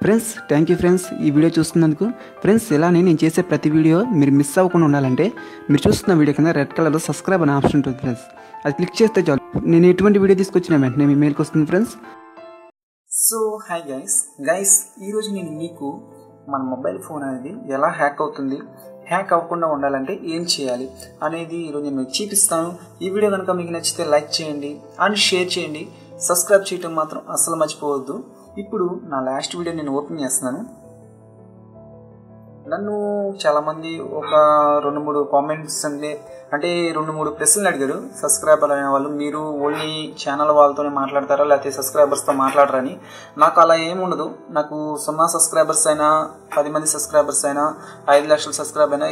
Friends thank you friends ఈ video చూస్తున్నందుకు. Friends ఇలానే నేను చేసే ప్రతి వీడియో మీరు మిస్ అవ్వకుండా ఉండాలంటే మీరు చూస్తున్న వీడియో కింద రెడ్ కలర్లో సబ్స్క్రైబ్ అనే ఆప్షన్ ఉంటుంది ఫ్రెండ్స్. అది క్లిక్ చేస్తే చాలు నేను ఎటువంటి వీడియో తీసుకొచ్చిన వెంటనే మీ మెయిల్కి వస్తుంది ఫ్రెండ్స్. సో హాయ్ గైస్ ఈరోజు నేను మీకు మన మొబైల్ ఫోన్ అనేది ఎలా హ్యాక్ అవుతుంది, హ్యాక్ అవ్వకుండా ఉండాలంటే ఏం చేయాలి అనేది ఈరోజు నేను మీకు చూపిస్తాను. ఈ వీడియో కనుక మీకు నచ్చితే లైక్ చేయండి అండ్ షేర్ చేయండి, సబ్స్క్రైబ్ చేయడం మాత్రం అస్సలు మర్చిపోవద్దు. ఇప్పుడు నా లాస్ట్ వీడియో నేను ఓపెన్ చేస్తున్నాను. నన్ను చాలామంది ఒక 2-3 కామెంట్స్ అంటే 2-3 ప్రశ్నలు అడిగారు సబ్స్క్రైబర్ అయిన వాళ్ళు. మీరు ఓన్లీ ఛానల్ వాళ్ళతోనే మాట్లాడతారా లేకపోతే సబ్స్క్రైబర్స్తో మాట్లాడరని. నాకు అలా ఏముండదు. నాకు 0 సబ్స్క్రైబర్స్ అయినా, 10 మంది సబ్స్క్రైబర్స్ అయినా, 5 లక్షల సబ్స్క్రైబ్ అయినా,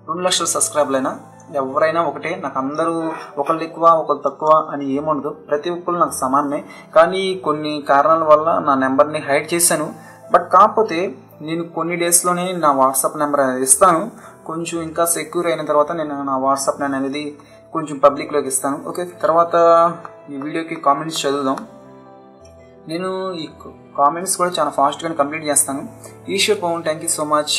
2 లక్షల సబ్స్క్రైబర్లు అయినా ఎవరైనా ఒకటే. నాకు అందరూ ఒకళ్ళు ఎక్కువ ఒకళ్ళు తక్కువ అని ఏముండదు. ప్రతి ఒక్కరు నాకు సమానమే. కానీ కొన్ని కారణాల వల్ల నా నెంబర్ని హైడ్ చేశాను. బట్ కాకపోతే నేను కొన్ని డేస్లోనే నా వాట్సాప్ నెంబర్ అనేది ఇస్తాను. కొంచెం ఇంకా సెక్యూర్ అయిన తర్వాత నేను నా వాట్సాప్ అనేది కొంచెం పబ్లిక్లోకి ఇస్తాను. ఓకే, తర్వాత ఈ వీడియోకి కామెంట్స్ చదువుదాం. నేను ఈ కామెంట్స్ కూడా చాలా ఫాస్ట్గానే కంప్లీట్ చేస్తాను. Eshwar Pavan thank you so much,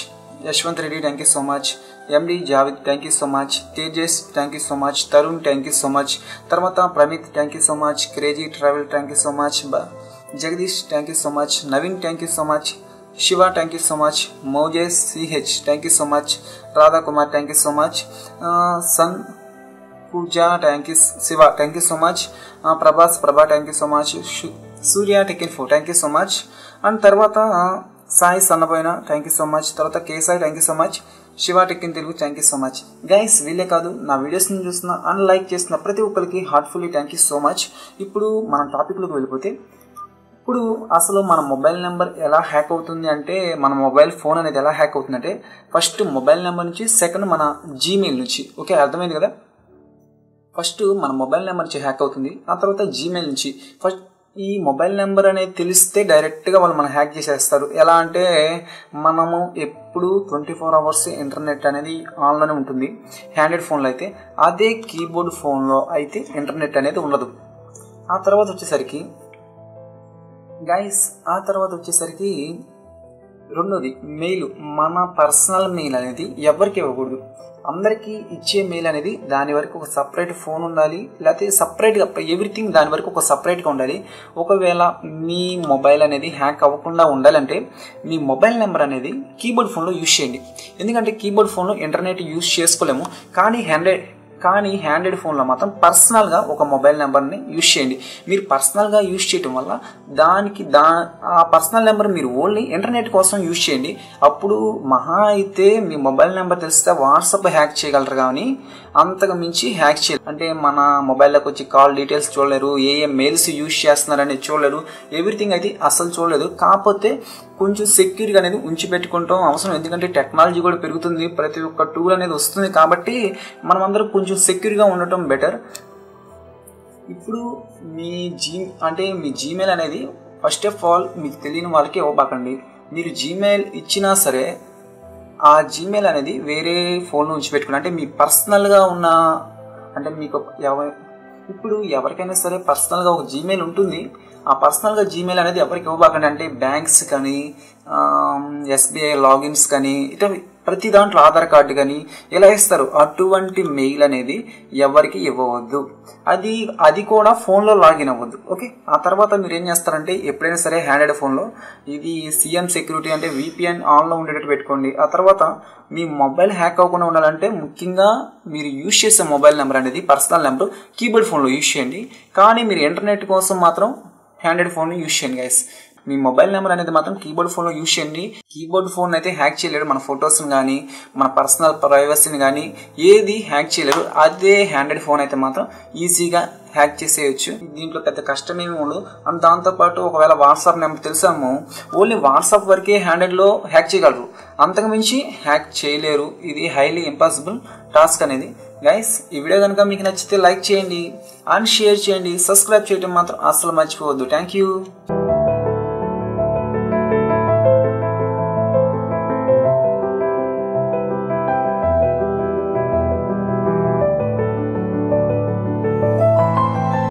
Yashwant Reddy thank you so much, MD Javed thank you so much, Tejas thank you so much, Tarun thank you so much, తర్వాత Pramit thank you so much, crazy travel thank you so much, Jagadish thank you so much, Naveen thank you so much, Shiva thank you so much, Moses CH thank you so much, Radha Kumar thank you so much, సన్ Pooja thank you, Shiva thank you so much, Prabha thank you so much, Surya టెకిన్4 thank you so much, and తర్వాత సాయి సన్నపోయిన thank you so much, తర్వాత కేసాయి thank you so much, Shiva టెక్కిన్ Telugu thank you so much. Guys వీళ్ళే కాదు, నా వీడియోస్ని చూస్తున్న అండ్ లైక్ చేస్తున్న ప్రతి ఒక్కరికి heartfully thank you so much. ఇప్పుడు మన టాపిక్లోకి వెళ్ళిపోతే, ఇప్పుడు అసలు మన మొబైల్ నెంబర్ ఎలా హ్యాక్ అవుతుంది అంటే, మన మొబైల్ ఫోన్ అనేది ఎలా హ్యాక్ అవుతుందంటే, ఫస్ట్ మొబైల్ నెంబర్ నుంచి, సెకండ్ మన జీమెయిల్ నుంచి. ఓకే, అర్థమైంది కదా. ఫస్ట్ మన మొబైల్ నెంబర్ నుంచి హ్యాక్ అవుతుంది, ఆ తర్వాత జీమెయిల్ నుంచి. ఫస్ట్ ఈ మొబైల్ నెంబర్ అనేది తెలిస్తే డైరెక్ట్గా వాళ్ళు మనం హ్యాక్ చేసేస్తారు. ఎలా అంటే, మనము ఎప్పుడు 24 అవర్స్ ఇంటర్నెట్ అనేది ఆన్లోనే ఉంటుంది హ్యాండ్రెడ్ ఫోన్లో అయితే. అదే కీబోర్డ్ ఫోన్లో అయితే ఇంటర్నెట్ అనేది ఉండదు. ఆ తర్వాత వచ్చేసరికి రెండోది మెయిల్. మన పర్సనల్ మెయిల్ అనేది ఎవరికి ఇవ్వకూడదు. అందరికీ ఇచ్చే మెయిల్ అనేది దాని వరకు ఒక సపరేట్ ఫోన్ ఉండాలి, లేకపోతే సపరేట్గా ఎవ్రీథింగ్ దాని వరకు ఒక సపరేట్గా ఉండాలి. ఒకవేళ మీ మొబైల్ అనేది హ్యాక్ అవ్వకుండా ఉండాలంటే మీ మొబైల్ నెంబర్ అనేది కీబోర్డ్ ఫోన్లో యూజ్ చేయండి. ఎందుకంటే కీబోర్డ్ ఫోన్లో ఇంటర్నెట్ యూజ్ చేసుకోలేము. కానీ హ్యాండ్రెడ్ ఫోన్లో మాత్రం పర్సనల్గా ఒక మొబైల్ నెంబర్ని యూజ్ చేయండి. మీరు పర్సనల్గా యూజ్ చేయడం వల్ల ఆ పర్సనల్ నెంబర్ మీరు ఓన్లీ ఇంటర్నెట్ కోసం యూజ్ చేయండి. అప్పుడు మహా అయితే మీ మొబైల్ నెంబర్ తెలిస్తే వాట్సాప్ హ్యాక్ చేయగలరు, కానీ అంతకు మించి హ్యాక్ చేయలేరు. అంటే మన మొబైల్లోకి వచ్చి కాల్ డీటెయిల్స్ చూడలేరు, ఏ మెయిల్స్ యూజ్ చేస్తున్నారనేది చూడలేరు, ఎవ్రీథింగ్ అయితే అసలు చూడలేదు. కాకపోతే కొంచెం సెక్యూర్గా అనేది ఉంచి పెట్టుకుంటాం అవసరం. ఎందుకంటే టెక్నాలజీ కూడా పెరుగుతుంది, ప్రతి ఒక్క టూల్ అనేది వస్తుంది. కాబట్టి మనం అందరం కొంచెం సెక్యూర్గా ఉండటం బెటర్. ఇప్పుడు మీ జీమెయిల్ అనేది ఫస్ట్ ఆఫ్ ఆల్ మీకు తెలియని వాళ్ళకి ఇవ్వబాకండి. మీరు జీమెయిల్ ఇచ్చినా సరే ఆ జీమెయిల్ అనేది వేరే ఫోన్లో ఉంచి పెట్టుకుని, అంటే మీ పర్సనల్గా ఉన్న, అంటే మీకు ఇప్పుడు ఎవరికైనా సరే పర్సనల్గా ఒక జీమెయిల్ ఉంటుంది. ఆ పర్సనల్గా జీమెయిల్ అనేది ఎవరికి ఇవ్వబాకండి. అంటే బ్యాంక్స్ కానీ, ఎస్బీఐ లాగిన్స్ కానీ, ఇట్లా ప్రతి దాంట్లో ఆధార్ కార్డు కానీ ఇలా ఇస్తారు. అటువంటి మెయిల్ అనేది ఎవరికి ఇవ్వవద్దు. అది కూడా ఫోన్లో లాగిన్ అవ్వద్దు. ఓకే, ఆ తర్వాత మీరు ఏం చేస్తారంటే, ఎప్పుడైనా సరే హ్యాండ్రెడ్ ఫోన్లో ఇది సిఎం సెక్యూరిటీ అంటే విపిఎన్ ఆన్లో ఉండేటట్టు పెట్టుకోండి. ఆ తర్వాత మీ మొబైల్ హ్యాక్ అవ్వకుండా ఉండాలంటే ముఖ్యంగా మీరు యూజ్ చేసే మొబైల్ నెంబర్ అనేది పర్సనల్ నెంబర్ కీబోర్డ్ ఫోన్లో యూజ్ చేయండి. కానీ మీరు ఇంటర్నెట్ కోసం మాత్రం హ్యాండ్రెడ్ ఫోన్ యూజ్ చేయండి గైస్. మీ మొబైల్ నెంబర్ అనేది మాత్రం కీబోర్డ్ ఫోన్లో యూజ్ చేయండి. కీబోర్డ్ ఫోన్ అయితే హ్యాక్ చేయలేరు. మన ఫొటోస్ని కానీ, మన పర్సనల్ ప్రైవసీని కానీ ఏది హ్యాక్ చేయలేరు. అదే హ్యాండ్రెడ్ ఫోన్ అయితే మాత్రం ఈజీగా హ్యాక్ చేసేయచ్చు. దీంట్లో పెద్ద కష్టమేమి ఉండదు. అండ్ దాంతోపాటు ఒకవేళ వాట్సాప్ నెంబర్ తెలుసాము, ఓన్లీ వాట్సాప్ వరకే హ్యాండ్రెడ్లో హ్యాక్ చేయగలరు, అంతకుమించి హ్యాక్ చేయలేరు. ఇది హైలీ ఇంపాసిబుల్ టాస్క్ అనేది. గైస్ ఈ వీడియో కనుక మీకు నచ్చితే లైక్ చేయండి అండ్ షేర్ చేయండి, సబ్స్క్రైబ్ చేయడం మాత్రం అస్సలు మర్చిపోవద్దు. Thank you.